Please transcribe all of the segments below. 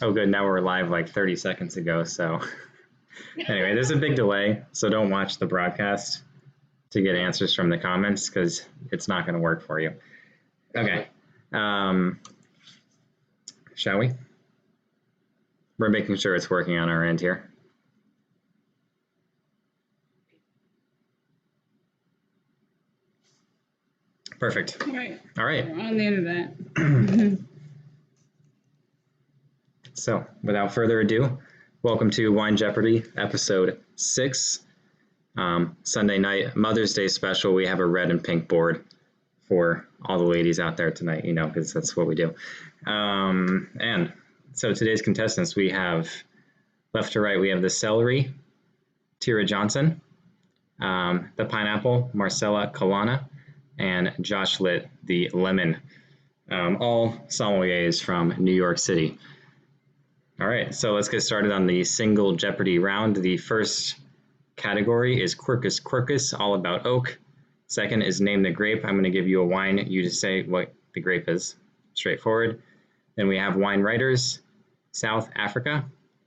Oh, good. Now we're live like 30 seconds ago. So anyway, there's a big delay. So don't watch the broadcast to get answers from the comments because it's not going to work for you. Okay. Shall we? We're making sure it's working on our end here. Perfect. All right. All right. We're on the internet. So, without further ado, welcome to Wine Jeopardy, episode 6. Sunday night, Mother's Day special. We have a red and pink board for all the ladies out there tonight, you know, because that's what we do. And so today's contestants, we have left to right, we have the celery, Tira Johnson, the pineapple, Marcella Kalana, and Josh Litt, the lemon, all sommeliers from New York City. All right, so let's get started on the single Jeopardy round. The first category is Quercus Quercus, all about oak. Second is Name the Grape. I'm going to give you a wine. You just say what the grape is. Straightforward. Then we have Wine Writers, South Africa,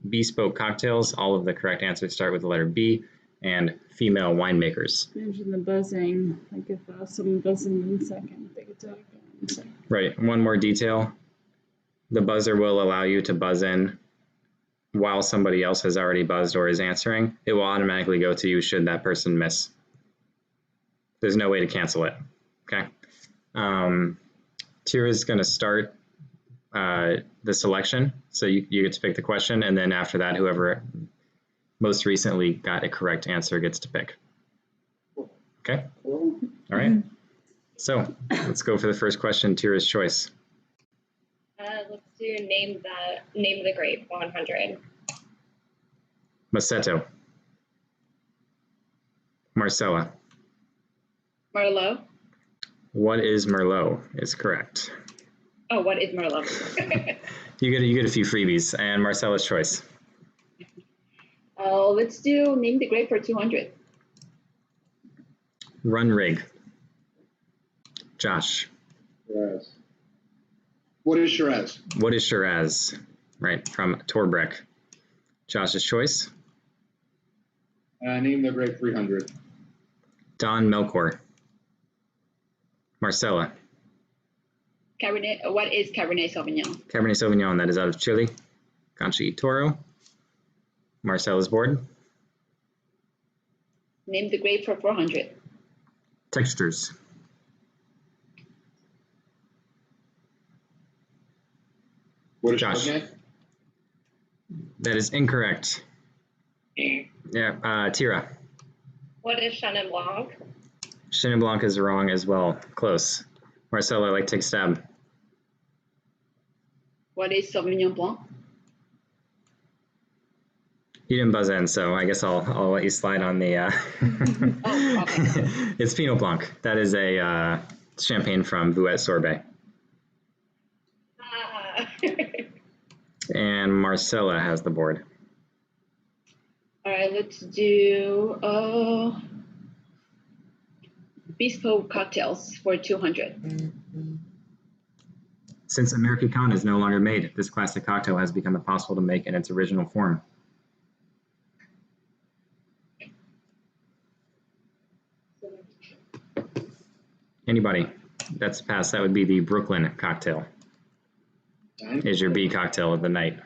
Bespoke Cocktails. All of the correct answers start with the letter B. And Female Winemakers. Mention the buzzing, like if someone buzzing in second, they could talk. Right. One more detail. The buzzer will allow you to buzz in while somebody else has already buzzed or is answering. It will automatically go to you should that person miss. There's no way to cancel it. Okay. Tira's going to start the selection. So you get to pick the question, and then after that, whoever most recently got a correct answer gets to pick. Okay? All right. So let's go for the first question, Tira's choice. Let's do name the grape 100. Maceto. Marcella. Merlot. What is Merlot? Is correct. Oh, what is Merlot? You get a few freebies. And Marcella's choice. Let's do name the grape for 200. Run rig. Josh. Shiraz. What is Shiraz? What is Shiraz? Right, from Torbreck. Josh's choice. Name the grape 300. Don Melkor. Marcella. Cabernet. What is Cabernet Sauvignon? Cabernet Sauvignon, that is out of Chile. Concha y Toro. Marcella's board. Name the grape for 400. Textures. What is Josh. Chardonnay? That is incorrect. Yeah, Tira. What is Chenin Blanc? Chenin Blanc is wrong as well. Close. Marcella, like take a stab. What is Sauvignon Blanc? You didn't buzz in, so I guess I'll let you slide on the. Oh, okay. It's Pinot Blanc. That is a champagne from Vouette Sorbet. And Marcella has the board. All right, let's do bespoke cocktails for 200. Since Americano is no longer made, this classic cocktail has become impossible to make in its original form. Anybody? That's passed. That would be the Brooklyn cocktail. Is your B cocktail of the night.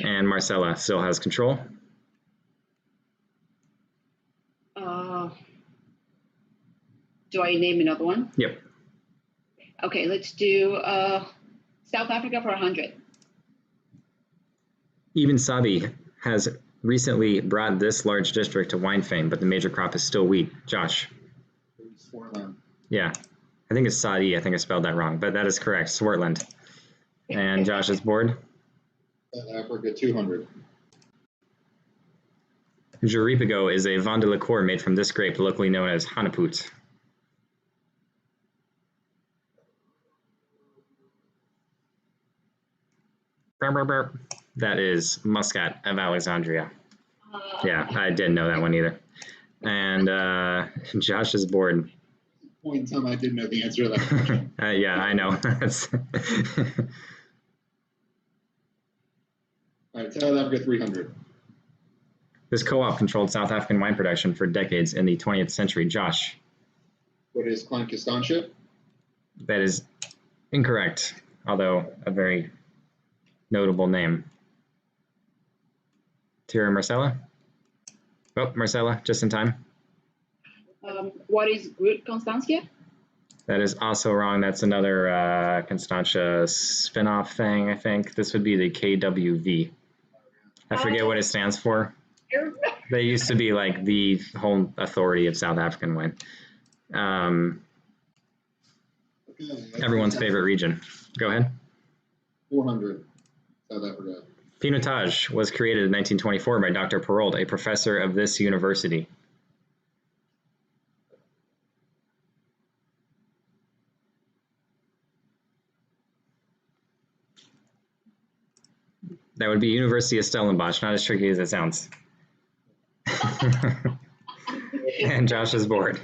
And Marcella still has control. Do I name another one? Yep. Okay, let's do South Africa for 100. Even Sabi has recently brought this large district to wine fame, but the major crop is still wheat. Josh. Swartland. Yeah. I think it's Saadi. I think I spelled that wrong, but that is correct. Swartland. And Josh's board. South Africa 200. Jeripigo is a vin de liqueur made from this grape, locally known as Hanapoot. That is Muscat of Alexandria. Yeah, I didn't know that one either. And Josh's board. Point in time I didn't know the answer to that question. Yeah, I know. All right, South Africa 300. This co-op controlled South African wine production for decades in the 20th century. Josh. What is Constantia? That is incorrect, although a very notable name. Tira and Marcella? Oh, Marcella, just in time. What is Good Constantia? That is also wrong. That's another Constantia spin-off thing, I think. This would be the KWV. I forget what it stands for. They used to be like the whole authority of South African wine. Okay, Everyone's favorite region. Go ahead. 400. South Africa. Pinotage was created in 1924 by Dr. Perold, a professor of this university. That would be University of Stellenbosch, not as tricky as it sounds. And Josh is bored.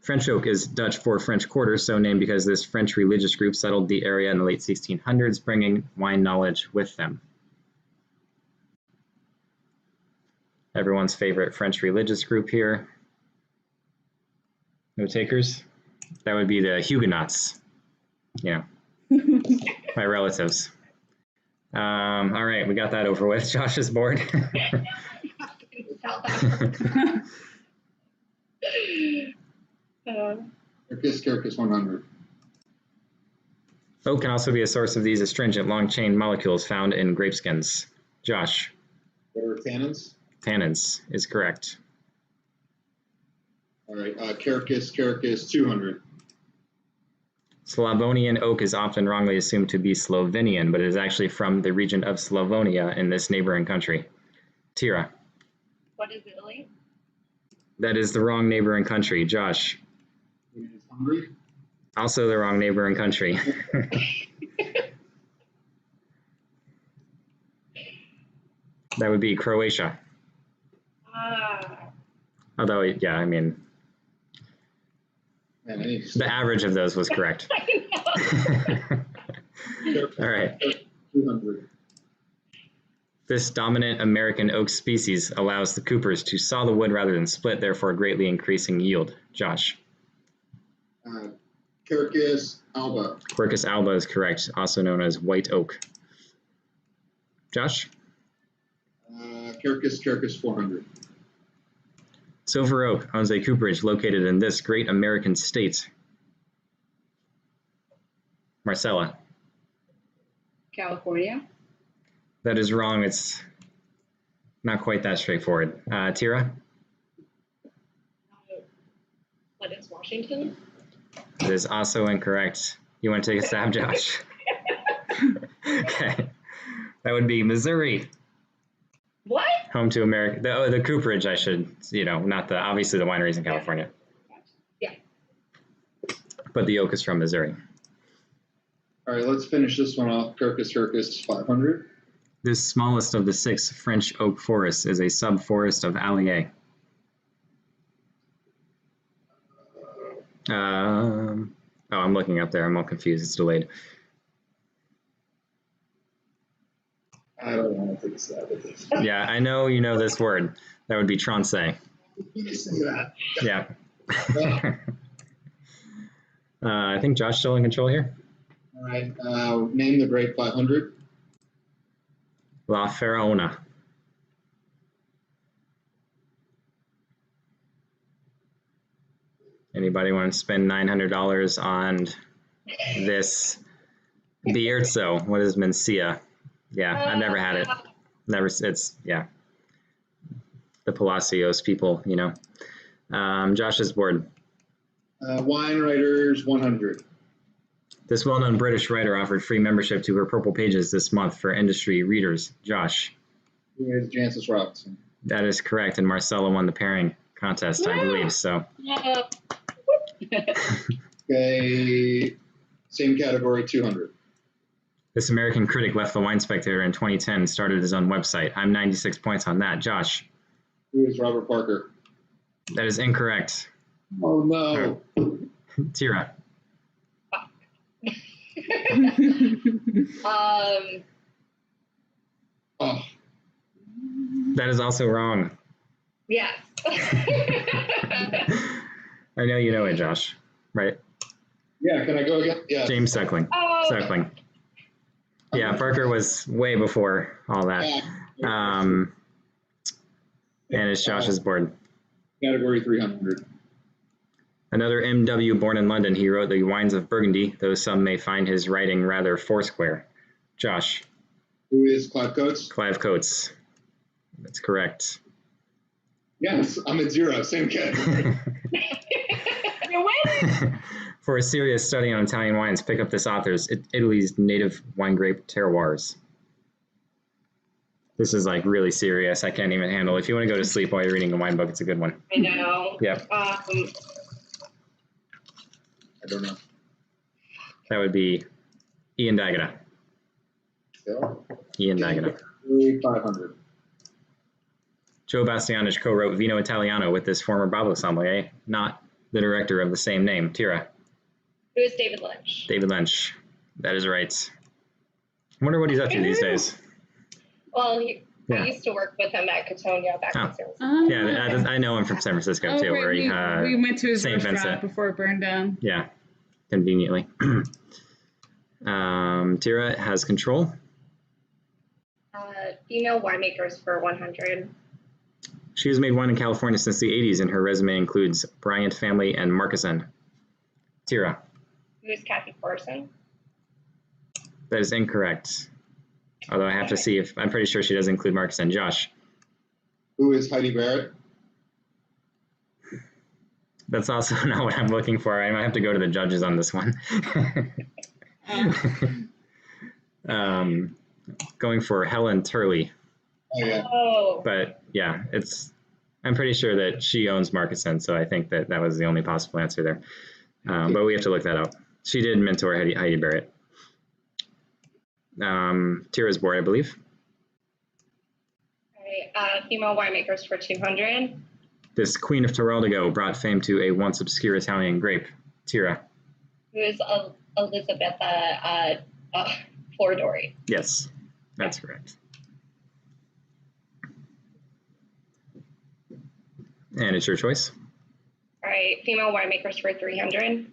French oak is Dutch for French quarter, so named because this French religious group settled the area in the late 1600s, bringing wine knowledge with them. Everyone's favorite French religious group here. No takers? That would be the Huguenots. Yeah, my relatives. All right, we got that over with. Josh is bored. Kirkis 100. Oak can also be a source of these astringent long-chain molecules found in grape skins. Josh. What are tannins? Tannins is correct. All right, Kirkis 200. Slavonian oak is often wrongly assumed to be Slovenian, but it is actually from the region of Slavonia in this neighboring country. Tira. What is Italy? That is the wrong neighboring country. Josh. It is Hungary. Also the wrong neighboring country. That would be Croatia. Although, yeah, I mean, Man, I need to the average of those was correct. All right. 200. This dominant American oak species allows the coopers to saw the wood rather than split, therefore greatly increasing yield. Josh. Kirkis alba. Quercus alba is correct, also known as white oak. Josh? Kirkis 400. Silver oak owns a cooperage located in this great American state. Marcella? California. That is wrong. It's not quite that straightforward. Tira? What is Washington? It is also incorrect. You want to take a stab, Josh? Okay. That would be Missouri. What? Home to America. The cooperage, I should, not obviously the wineries in California. Yeah. But the oak is from Missouri. All right, let's finish this one off. Kirkis 500. This smallest of the 6 French oak forests is a subforest of Allier. I'm looking up there. I'm all confused. It's delayed. I don't want to take a stab at this. Yeah, I know you know this word. That would be Trancé. You say that. Yeah. I think Josh's still in control here. All right, name the grape 500. La Faraona. Anybody want to spend $900 on this Bierzo? What is Mencia? Yeah, I've never had it. The Palacios people, Josh is bored. Wine Writers 100. This well-known British writer offered free membership to her Purple Pages this month for industry readers. Josh. Who is Jancis Robinson? That is correct, and Marcella won the pairing contest, I believe. So. Okay, same category, 200. This American critic left the Wine Spectator in 2010 and started his own website. I'm 96 points on that. Josh. Who is Robert Parker? That is incorrect. Oh, no. Tira. Oh, That is also wrong. Yes. I know you know it, Josh, right? yeah, can I go again? Yeah. James Suckling. Oh. Suckling. Yeah, Parker was way before all that. And it's Josh's board. Category 300. Another M.W. born in London, he wrote the Wines of Burgundy, though some may find his writing rather foursquare. Josh. Who is Clive Coates? Clive Coates. That's correct. Yes, I'm at 0. Same category. You win. For a serious study on Italian wines, pick up this author's Italy's Native Wine Grape Terroirs. This is like really serious. I can't even handle it. If you want to go to sleep while you're reading a wine book, it's a good one. I know. Yep. I don't know. That would be Ian D'Agata. Yeah. Ian D'Agata. 500. Joe Bastianich co-wrote Vino Italiano with this former Bravo sommelier, not the director of the same name, Tira. Who is David Lynch? David Lynch. That is right. I wonder what he's up to these days. Well, Yeah. I used to work with him at Catonia back in San Francisco. Yeah, I know him from San Francisco too, where he we went to his St. restaurant Vincent. before it burned down. Yeah, conveniently. Tira has control. Female winemakers for 100. She has made wine in California since the 80s, and her resume includes Bryant Family and Marcusson. Tira. Who is Kathy Corson? That is incorrect. Although I have to see if I'm pretty sure she does include Marcusson. Josh. Who is Heidi Barrett? That's also not what I'm looking for. I might have to go to the judges on this one. Going for Helen Turley. Oh, yeah. Oh. But yeah, I'm pretty sure that she owns Marcusson, so I think that was the only possible answer there. But we have to look that up. She did mentor Heidi Barrett. Tira's board, I believe. Okay, female winemakers for 200. This Queen of Teraldigo brought fame to a once obscure Italian grape. Tira. Who is Elisabetta Floridori? Yes, that's correct. And it's your choice. All right, female winemakers for 300.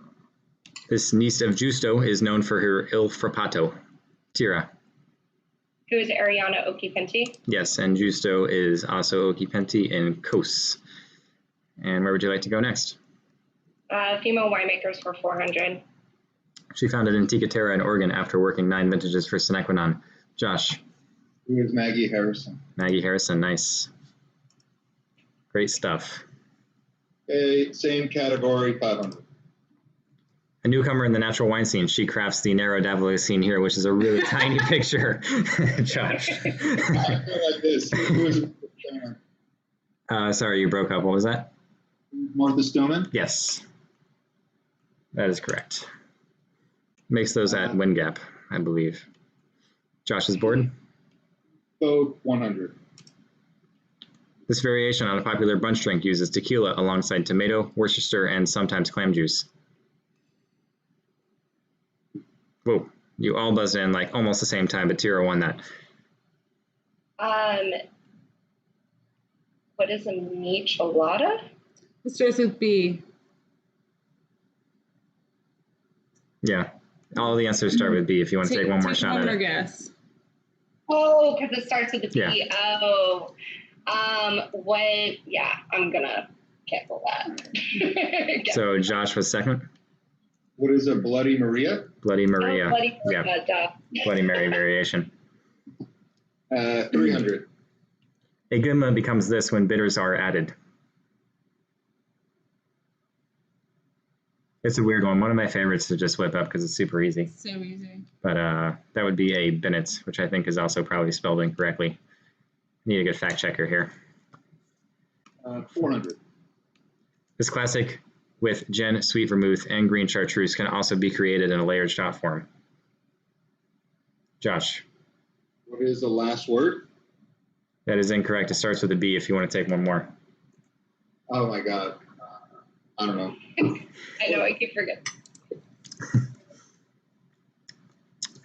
This niece of Giusto is known for her Il Frappato. Tira. Who is Ariana Occhipinti? Yes, and Giusto is also Occhipinti in Kos. And where would you like to go next? Female winemakers for 400. She founded Antica Terra in Oregon after working 9 vintages for Senequinon. Josh. Who is Maggie Harrison? Maggie Harrison, nice. Great stuff. Okay, same category, 500. A newcomer in the natural wine scene, she crafts the narrow Davila scene here, which is a really tiny picture. Josh. I feel like this. Who is Sorry, you broke up. What was that? Martha Stillman? Yes. That is correct. Makes those at win gap, I believe. Josh's board. Vote 100. This variation on a popular brunch drink uses tequila alongside tomato, Worcester, and sometimes clam juice. Whoa, you all buzzed in like almost the same time, but Tira won that. What is a michelada? It starts with B. Yeah, all the answers start with B if you want to take one more shot one at more it. guess. Oh, because it starts with a P. Yeah. Oh. What? Yeah, I'm gonna cancel that. So Josh was second. What is a Bloody Maria? Bloody Maria. Oh, Bloody Yeah, Maria, duh. Bloody Mary variation. 300. A gumma becomes this when bitters are added. It's a weird one. One of my favorites to just whip up because it's super easy. So easy. But that would be a Bennett, which I think is also probably spelled incorrectly. Need a good fact checker here. 400. This classic with gin, sweet vermouth, and green chartreuse can also be created in a layered shot form. Josh. What is the last word? That is incorrect. It starts with a B if you want to take one more. Oh my God. I don't know. I know, I keep forgetting.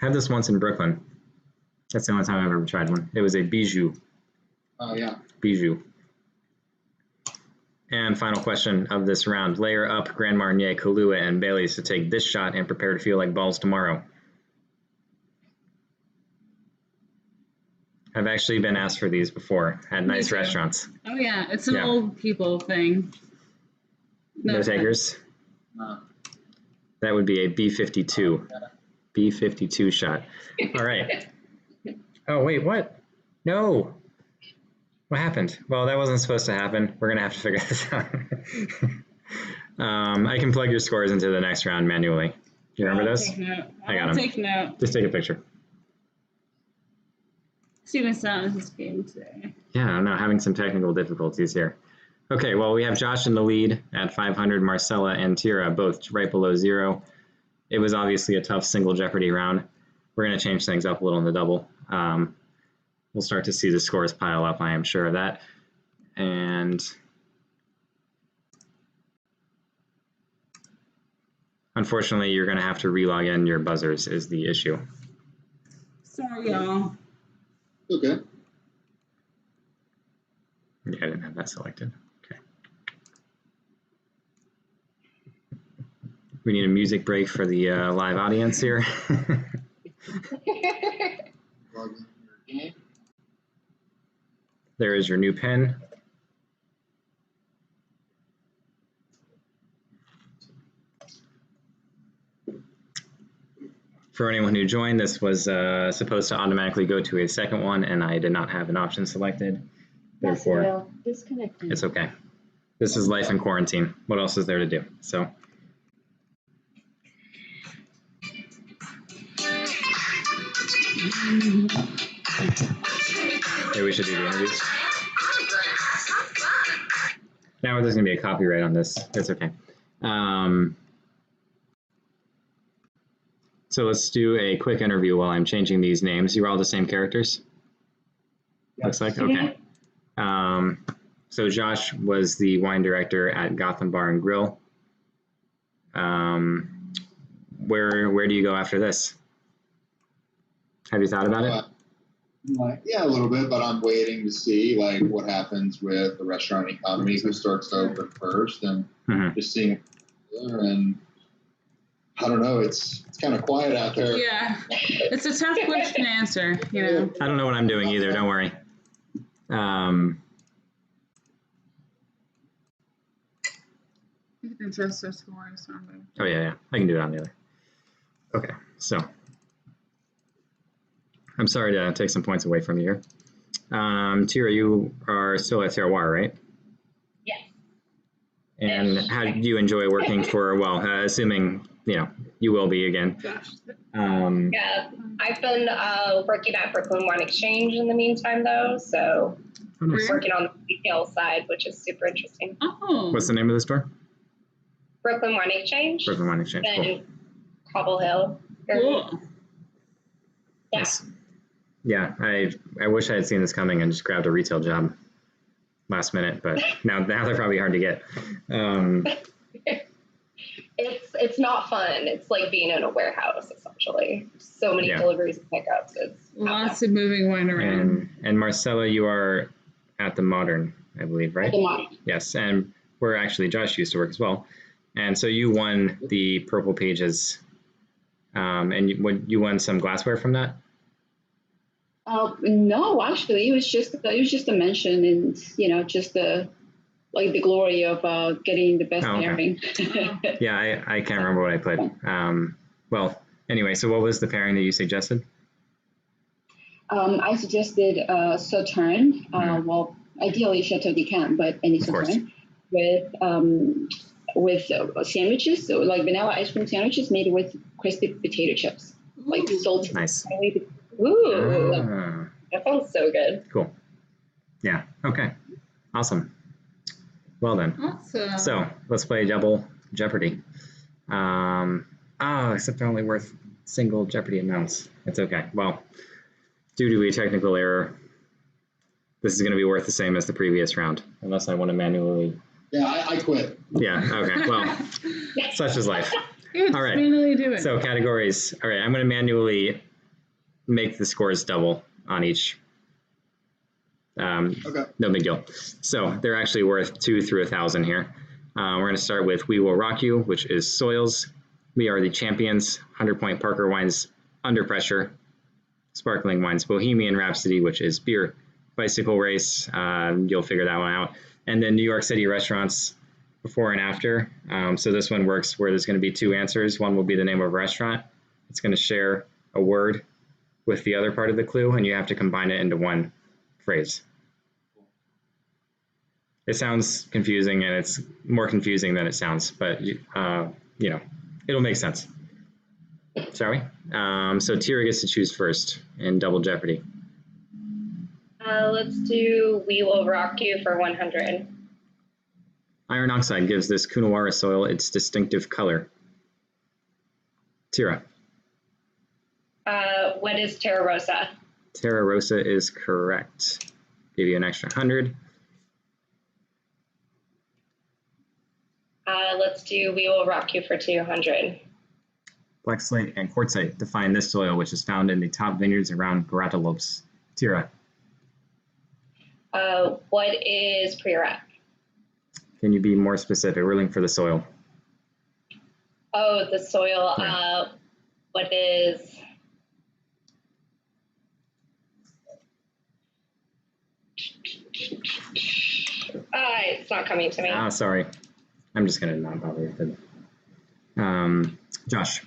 Had this once in Brooklyn. That's the only time I've ever tried one. It was a bijou. Oh, yeah. Bijou. And final question of this round. Layer up Grand Marnier, Kahlua, and Bailey's to take this shot and prepare to feel like balls tomorrow. I've actually been asked for these before at Me nice too. restaurants. Oh yeah, it's an Yeah. old people thing. No takers? No. That would be a B52. B52 shot. All right. Oh, wait, what? No. What happened? Well, that wasn't supposed to happen. We're going to have to figure this out. I can plug your scores into the next round manually. Do you remember I'll this? Take note. I got I'll 'em. take note. Just take a picture. Students not in his game today. Yeah, I don't know, having some technical difficulties here. Okay, well, we have Josh in the lead at 500, Marcella and Tira both right below 0. It was obviously a tough single Jeopardy round. We're going to change things up a little in the double. We'll start to see the scores pile up, I am sure of that. And unfortunately, you're going to have to relog in your buzzers is the issue. Sorry, y'all. Okay. Yeah, I didn't have that selected. Okay. We need a music break for the live audience here. Log in your game. There is your new pen. For anyone who joined, this was supposed to automatically go to a second one, and I did not have an option selected. Therefore, Disconnected. it's okay. This is life in quarantine. What else is there to do? So. Maybe we should do the interviews. Now there's going to be a copyright on this. It's okay. So let's do a quick interview while I'm changing these names. You're all the same characters? Looks like? Okay. So Josh was the wine director at Gotham Bar and Grill. Where do you go after this? Have you thought about it? Yeah, a little bit, but I'm waiting to see like what happens with the restaurant economy, who starts to open first, and just seeing. And I don't know, it's kind of quiet out there. Yeah, it's a tough question to answer, you know. I don't know what I'm doing either. Don't worry. You can adjust the scores on the. Oh yeah, I can do it on the other. Okay, so I'm sorry to take some points away from you here. Tira, you are still at Terroir, right? Yes. And how do you enjoy working for, well, assuming, you will be again. Gosh. Yeah, I've been working at Brooklyn Wine Exchange in the meantime, though, so Oh, nice. working on the retail side, which is super interesting. Oh. What's the name of the store? Brooklyn Wine Exchange. Brooklyn Wine Exchange. Cool. In Cobble Hill. Cool. Yeah. Nice. Yeah, I wish I had seen this coming and just grabbed a retail job last minute, but now they're probably hard to get. It's not fun. It's like being in a warehouse, essentially. So many Yeah. deliveries and pickups. It's Lots of moving wine around. And Marcella, you are at the Modern, I believe, right? a lot. Yes, and where actually Josh used to work as well. And so you won the Purple Pages, and you won some glassware from that? No, actually, it was just a mention, and just the glory of getting the best Oh, okay. pairing. Yeah, I can't remember what I put. Well, anyway, so what was the pairing that you suggested? I suggested Sauterne, well, ideally Chateau d'Yquem, but any Of course. Sauterne with sandwiches, so like vanilla ice cream sandwiches made with crispy potato chips, like salted. Nice. Ooh, Ah, that sounds so good. cool. Yeah, okay. Awesome. Well then. Awesome. So let's play double Jeopardy. Except they're only worth single Jeopardy amounts. It's okay. Well, due to a technical error, this is going to be worth the same as the previous round, unless I want to manually. Yeah, I quit. Yeah. Okay. Well, such is life. Yeah, just All right. manually do it. So categories. All right. I'm going to manually make the scores double on each. Okay. No big deal. So they're actually worth 2 through 1,000 here. We're going to start with We Will Rock You, which is soils. We Are the Champions, 100-point Parker Wines, Under Pressure. Sparkling Wines, Bohemian Rhapsody, which is beer. Bicycle Race, you'll figure that one out. And then New York City restaurants, before and after. So this one works where there's going to be 2 answers. One will be the name of a restaurant. It's going to share a word with the other part of the clue, and you have to combine it into one phrase. It sounds confusing, and it's more confusing than it sounds, but it'll make sense. Shall we? So Tira gets to choose first in Double Jeopardy. Let's do We Will Rock You for 100. Iron oxide gives this Coonawarra soil its distinctive color. Tira. What is Terra Rosa? Terra Rosa is correct. Give you an extra 100. Let's do We Will Rock You for 200. Black slate and quartzite define this soil, which is found in the top vineyards around Grattalopes. Tira. What is Priorat? Can you be more specific? We're looking for the soil. Oh, the soil. Yeah. What is... it's not coming to me. Sorry. I'm just going to not bother with it. Josh.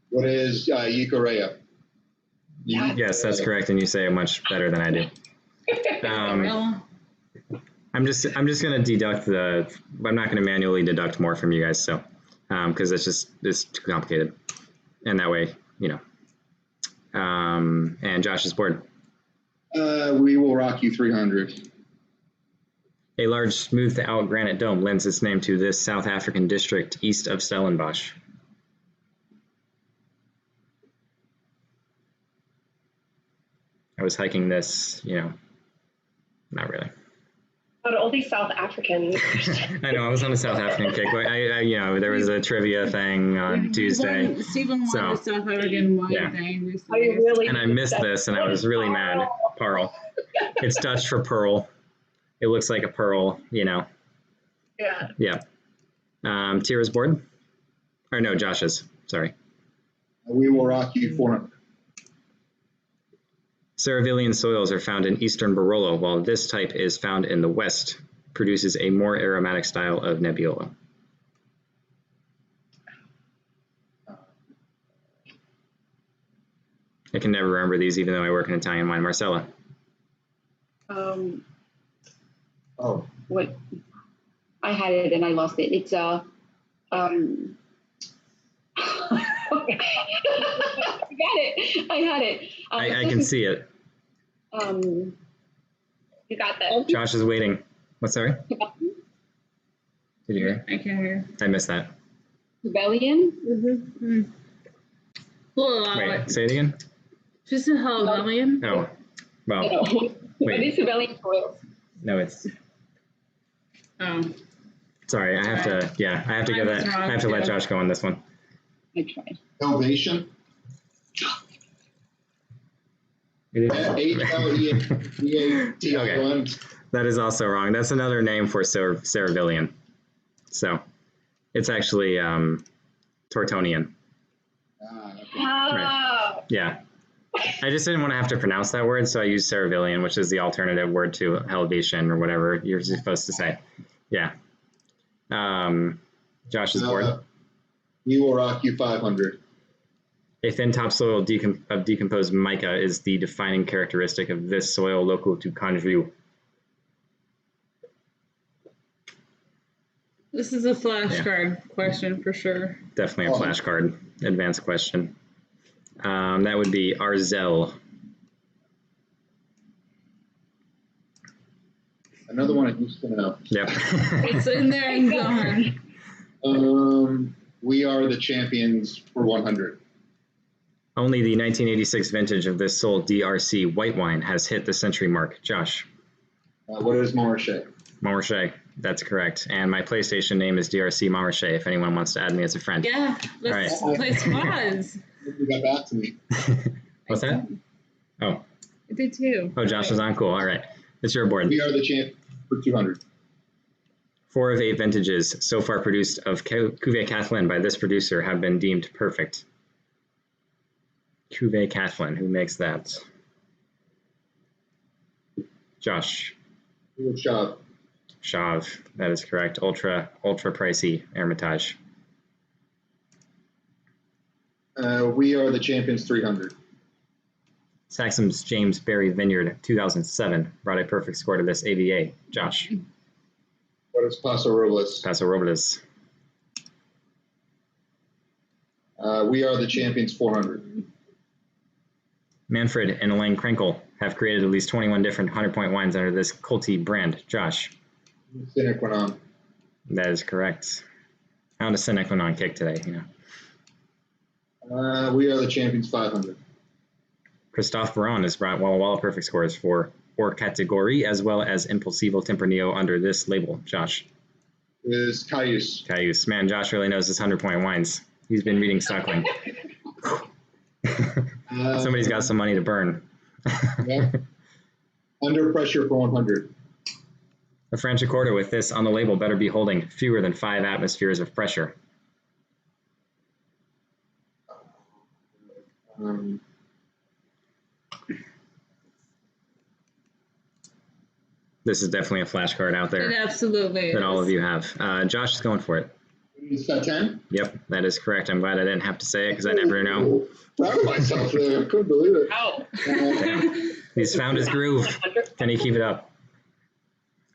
What is Eucharia? Yes, that's correct, and you say it much better than I do. I'm just going to deduct I'm not going to manually deduct more from you guys, so because it's too complicated, and that way, and Josh is bored. We Will Rock You 300. A large, smoothed-out granite dome lends its name to this South African district east of Stellenbosch. I was hiking this, not really. But all these South Africans. I know, I was on a South African kick, but there was a trivia thing on Tuesday. Stephen won the South African wine thing recently. Really and I missed this, and I was really mad. Pearl. It's Dutch for pearl. It looks like a pearl, Yeah. Yeah. Tira's board? Or no, Josh's. Sorry. We Will Rock You 400. Ceravillian soils are found in eastern Barolo, while this type is found in the west, produces a more aromatic style of Nebbiolo. I can never remember these, even though I work in Italian wine. Marcella. What? I had it and I lost it. It's I had it. I can see it. You got this. Josh is waiting. What, sorry? Did you hear? I can't hear. I missed that. Rebellion? Mm-hmm. Well, Wait, say it again? just a rebellion. Oh, well, What is Rebellion soils? no, it's... Oh, Sorry, I have to give that. I have to let Josh go on this one. I tried. Elevation. H-L-E-A-T-I-O-N. Okay. That is also wrong. That's another name for Ceravillian. So it's actually Tortonian. Okay. Oh. Yeah. I just didn't want to have to pronounce that word, so I used Ceravillian, which is the alternative word to elevation or whatever you're supposed to say. Yeah. Josh is bored. We Will Rock You 500. A thin topsoil of decomposed mica is the defining characteristic of this soil local to Kanju. this is a flashcard question for sure. Definitely a flashcard, advanced question. That would be Arzel. Another one I used to know. Yep. It's in there and gone. We Are the Champions for 100. Only the 1986 vintage of this Sol DRC white wine has hit the century mark. Josh. What is Montrachet? Montrachet. That's correct. And my PlayStation name is DRC Montrachet if anyone wants to add me as a friend. Yeah, let's play squads. You got back to me. What's that? Oh. I did too. Oh, Josh is on. Cool. All right. It's your board. We are the champ for 200. 4 of 8 vintages so far produced of Cuvée Catherine by this producer have been deemed perfect. Cuvée Catherine, who makes that? Josh. Shop. Chauve, that is correct. Ultra pricey Hermitage. We are the champions 300. Saxum's James Berry Vineyard 2007 brought a perfect score to this AVA. Josh. What is Paso Robles? Paso Robles. We are the champions 400. Manfred and Elaine Krenkel have created at least 21 different 100-point wines under this Culti brand. Josh. Sine qua non. That is correct. On a sine qua non kick today, you know. We are the champions 500. Christophe Baron has brought Walla Walla perfect scores for category as well as Impulsivo Tempranillo under this label. Josh. Is Cayuse. Cayuse. Man, Josh really knows his 100-point wines. He's been reading Stockling. Somebody's got some money to burn. Yeah. Under pressure for 100. The Franciacorta with this on the label better be holding fewer than 5 atmospheres of pressure. This is definitely a flashcard out there. It absolutely that is. all of you have. Josh is going for it. Is that 10? Yep, that is correct. I'm glad I didn't have to say it because I never know. Proud of myself there. I couldn't believe it. Oh. He's found his groove. Can he keep it up?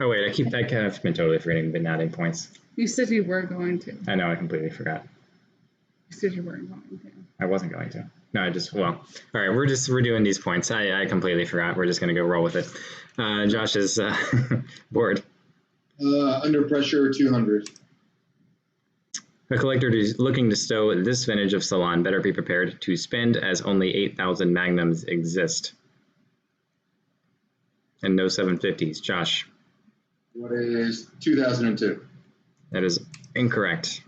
Oh wait, I kind of been totally forgetting the adding points. You said you were going to. I know, I completely forgot. You said you weren't going to. I wasn't going to. No, all right, we're doing these points. I completely forgot. We're just going to go roll with it. Josh's board. Under pressure 200. A collector who's looking to stow this vintage of Salon better be prepared to spend, as only 8,000 Magnums exist. And no 750s. Josh. What is 2002? That is incorrect.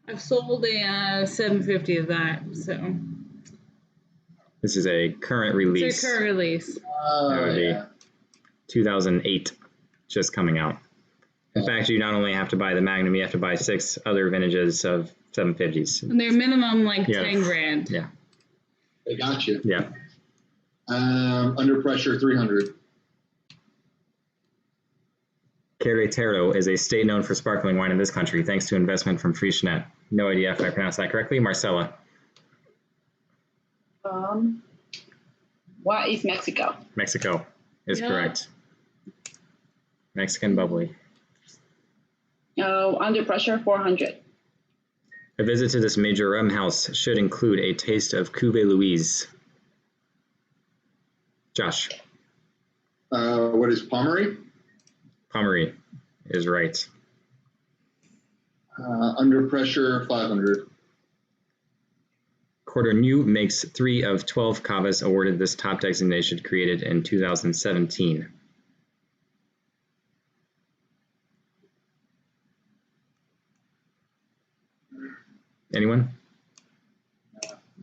I've sold a 750 of that, so. This is a current release. It's a current release. That would be 2008, just coming out. In fact, you not only have to buy the Magnum, you have to buy 6 other vintages of 750s. And they're minimum like 10 grand. Yeah. They got you. Yeah. Under pressure 300. Carretero is a state known for sparkling wine in this country, thanks to investment from Freixenet. No idea if I pronounced that correctly. Marcella. What is Mexico? Mexico is correct. Mexican bubbly. Under pressure 400. A visit to this major rum house should include a taste of Cuvée Louise. Josh. What is Pommery? Pommery is right. Under pressure 500. Cordonu makes 3 of 12 cavas awarded this top designation, created in 2017. Anyone?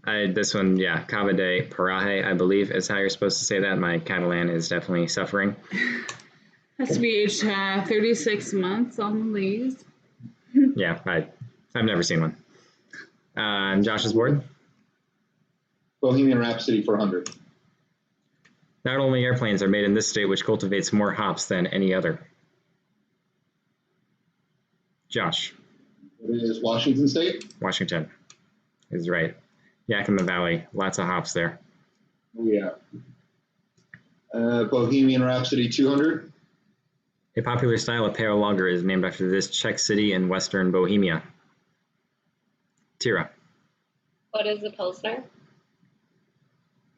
This one, yeah, Cava de Paraje, I believe is how you're supposed to say that. My Catalan is definitely suffering. Has to be aged 36 months on the lees. Yeah, I've never seen one. Josh's board. Bohemian Rhapsody 400. Not only airplanes are made in this state, which cultivates more hops than any other. Josh. What is Washington State? Washington is right. Yakima Valley, lots of hops there. Oh, yeah. Bohemian Rhapsody 200. A popular style of pale lager is named after this Czech city in western Bohemia. Tira. What is the Pilsner?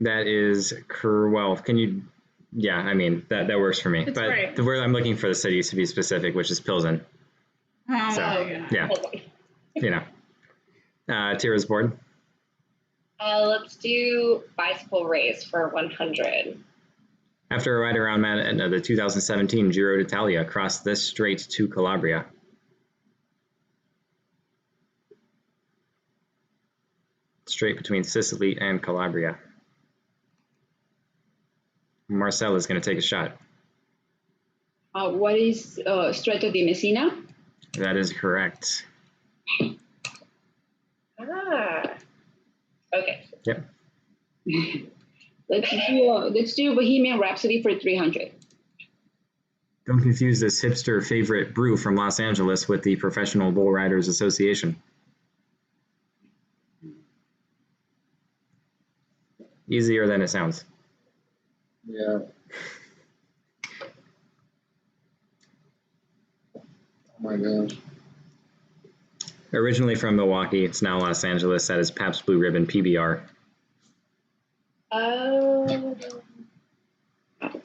That is, well, can you, yeah, I mean, that works for me. It's but right. the word I'm looking for the cities to be specific, which is Pilsen. Oh, So, yeah, you know. Tira's board. Let's do bicycle race for 100. After a ride around the 2017 Giro d'Italia crossed this strait to Calabria. Strait between Sicily and Calabria. Marcel is going to take a shot. What is Stretto di Messina? That is correct. Okay. Yep. Let's do Bohemian Rhapsody for 300. Don't confuse this hipster favorite brew from Los Angeles with the Professional Bull Riders Association. Easier than it sounds. Yeah. Oh my gosh. Originally from Milwaukee, it's now Los Angeles. That is Pabst Blue Ribbon PBR.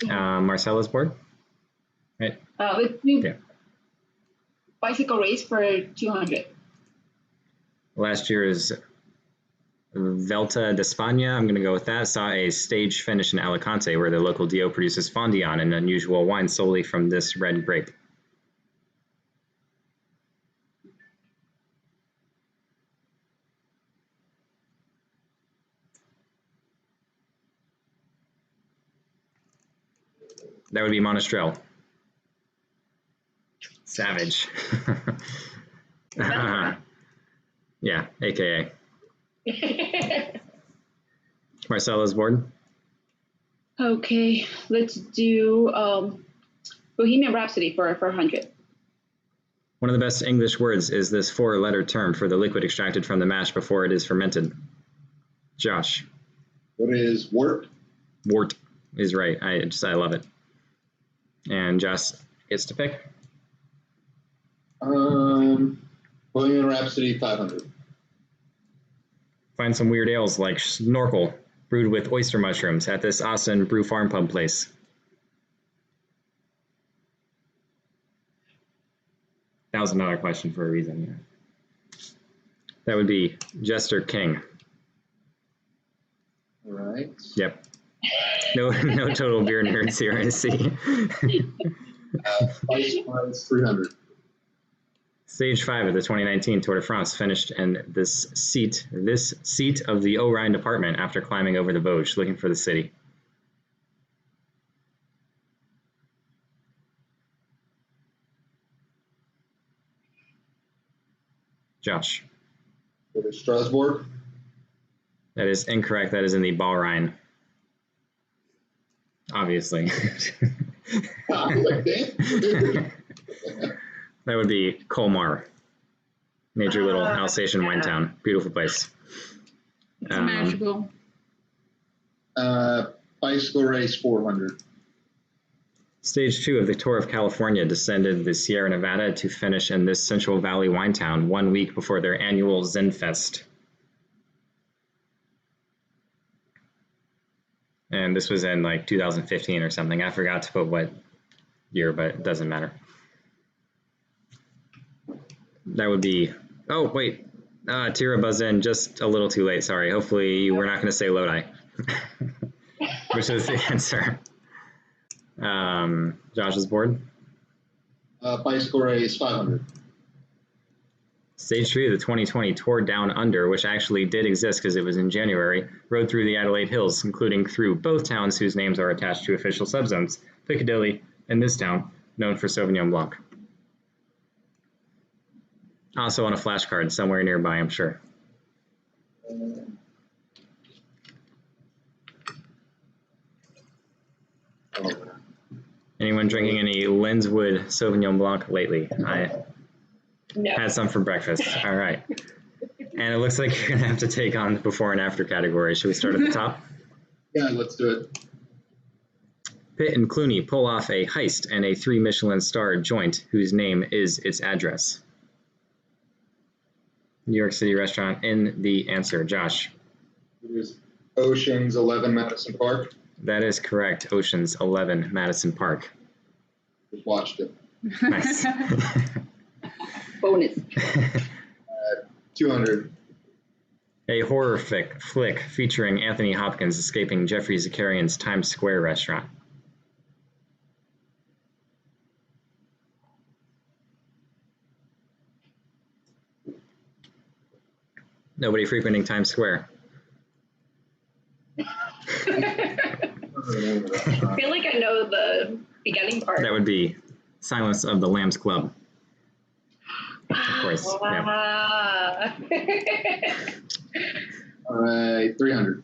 Marcella's board? Right? Let's do Yeah. Bicycle Race for 200. Last year's Velta d'Espana, I'm going to go with that, saw a stage finish in Alicante where the local DO produces Fondion, an unusual wine solely from this red grape. That would be Monastrell. Savage. Yeah, AKA. Marcella's board. Okay, let's do Bohemian Rhapsody for 100. One of the best English words is this four-letter term for the liquid extracted from the mash before it is fermented. Josh. What is wort? Wort is right. I love it. And Josh gets to pick. Bohemian Rhapsody 500. Find some weird ales like Snorkel, brewed with oyster mushrooms at this Austin Brew Farm Pub place. $1,000 question for a reason. Yeah. That would be Jester King. All right. Yep. No total beer nerds here, I see. Price 300. Stage 5 of the 2019 Tour de France finished in this seat of the O-Rhine department after climbing over the Vosges, looking for the city. Josh. What is Strasbourg? That is incorrect. That is in the Ball-Rhine. Obviously. I was like, damn. That would be Colmar. Major little Alsatian wine town. Beautiful place. It's magical. Bicycle Race 400. Stage 2 of the Tour of California descended the Sierra Nevada to finish in this Central Valley wine town 1 week before their annual Zenfest. And this was in like 2015 or something. I forgot to put what year, but it doesn't matter. That would be, oh, wait. Tira buzzed in just a little too late. Sorry. Hopefully you were not going to say Lodi, which is the answer. Josh's board. Bicycle Race 500. Stage 3 of the 2020 Tour Down Under, which actually did exist because it was in January, rode through the Adelaide Hills, including through both towns whose names are attached to official subzones, Piccadilly and this town, known for Sauvignon Blanc. Also on a flashcard somewhere nearby, I'm sure. Anyone drinking any Lenswood Sauvignon Blanc lately? I had some for breakfast. All right. And it looks like you're going to have to take on the before and after category. Should we start at the top? Yeah, let's do it. Pitt and Clooney pull off a heist and a 3 Michelin-starred joint whose name is its address. New York City restaurant in the answer. Josh. It is Ocean's 11 Madison Park. That is correct. Ocean's 11 Madison Park. Just watched it. Nice. Bonus. 200. A horror flick featuring Anthony Hopkins escaping Jeffrey Zakarian's Times Square restaurant. Nobody frequenting Times Square. I feel like I know the beginning part. That would be Silence of the Lambs Club. Of course. Wow. All right, 300.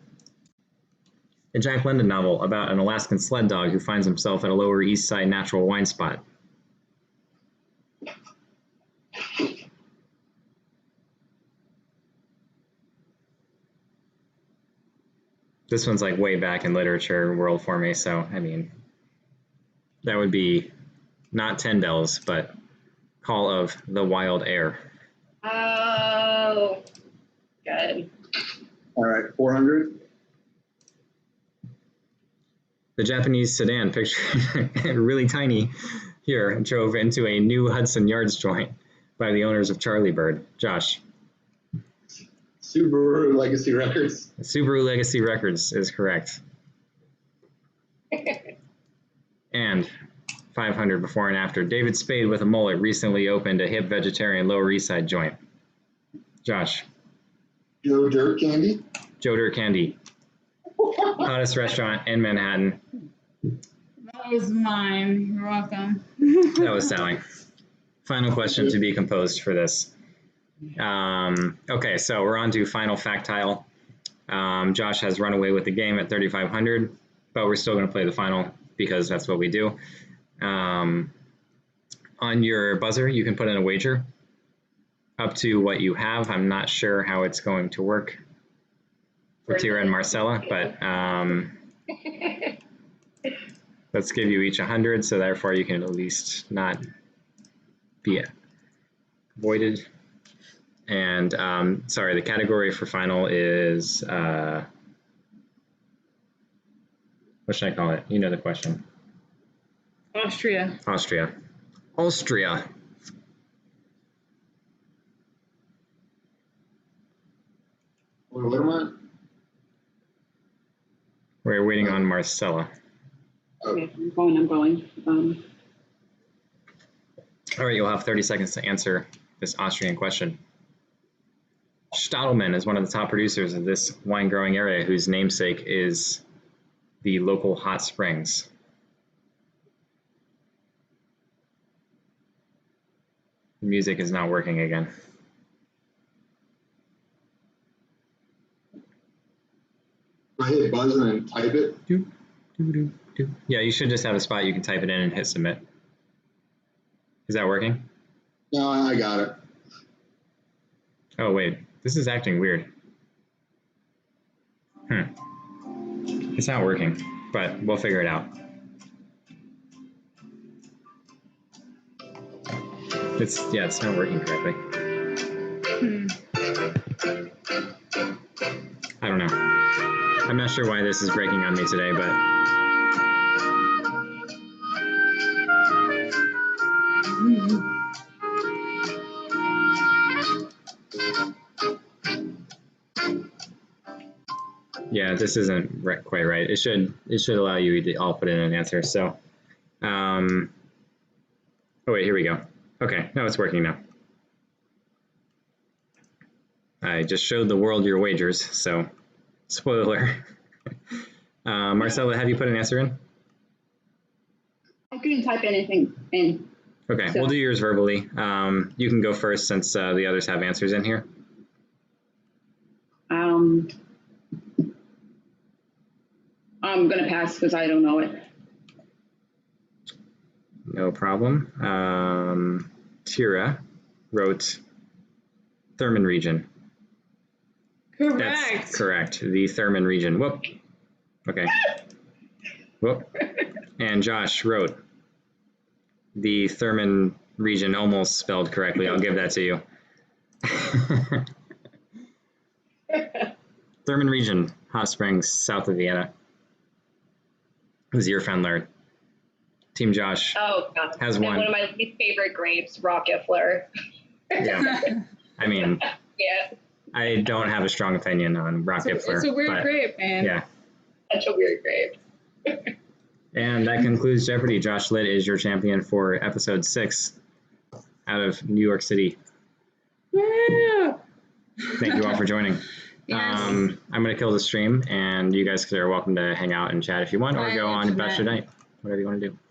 A Jack London novel about an Alaskan sled dog who finds himself at a Lower East Side natural wine spot. This one's like way back in literature world for me, so I mean, that would be not 10 Bells, but Call of the Wild Air. Oh, good. All right, 400. The Japanese sedan, pictured really tiny here, drove into a new Hudson Yards joint by the owners of Charlie Bird. Josh. Subaru Legacy Records. Subaru Legacy Records is correct. And 500 before and after. David Spade with a mullet recently opened a hip vegetarian Lower East Side joint. Josh. Joe Dirt Candy. Joe Dirt Candy. Hottest restaurant in Manhattan. That was mine. You're welcome. That was Sally. Final question to be composed for this. Okay, so we're on to final factile. Josh has run away with the game at 3,500, but we're still going to play the final because that's what we do. On your buzzer, you can put in a wager up to what you have. I'm not sure how it's going to work for Tira and Marcella, but let's give you each 100, so therefore you can at least not be voided. And sorry, the category for final is, what should I call it? You know the question. Austria. Austria. Austria. Wait, what am I? We're waiting on Marcella. Oh, Okay, I'm going. All right, you'll have 30 seconds to answer this Austrian question. Stadelmann is one of the top producers of this wine growing area whose namesake is the local hot springs. The music is not working again. I hit buzz and then type it. Yeah, you should just have a spot you can type it in and hit submit. Is that working? No, I got it. Oh, wait. This is acting weird. It's not working, but we'll figure it out. It's not working correctly. I don't know. I'm not sure why this is breaking on me today, but yeah, this isn't quite right. It should allow you to all put in an answer. So, oh wait, here we go. Okay, now it's working now. I just showed the world your wagers, so spoiler. Marcella, have you put an answer in? I couldn't type anything in. Okay, So- we'll do yours verbally. You can go first since the others have answers in here. I'm gonna pass because I don't know it. No problem. Tira wrote Thurman region. Correct. That's correct. The Thurman region. Whoop. Okay. Whoop. And Josh wrote the Thurman region, almost spelled correctly. I'll give that to you. Thurman region, hot springs, south of Vienna. Zierfendler. Team Josh Oh, God. has And won. one of my least favorite grapes, Rocket Fleur. Yeah. I mean, Yeah, I don't have a strong opinion on Rocket Fleur. It's a weird but, grape, man. Yeah. such a weird grape. And that concludes Jeopardy. Josh Litt is your champion for episode 6 out of New York City. Yeah. Thank you all for joining. Yes. I'm going to kill the stream, and you guys are welcome to hang out and chat if you want, or Bye, go on to Internet. Bachelor Night, whatever you want to do.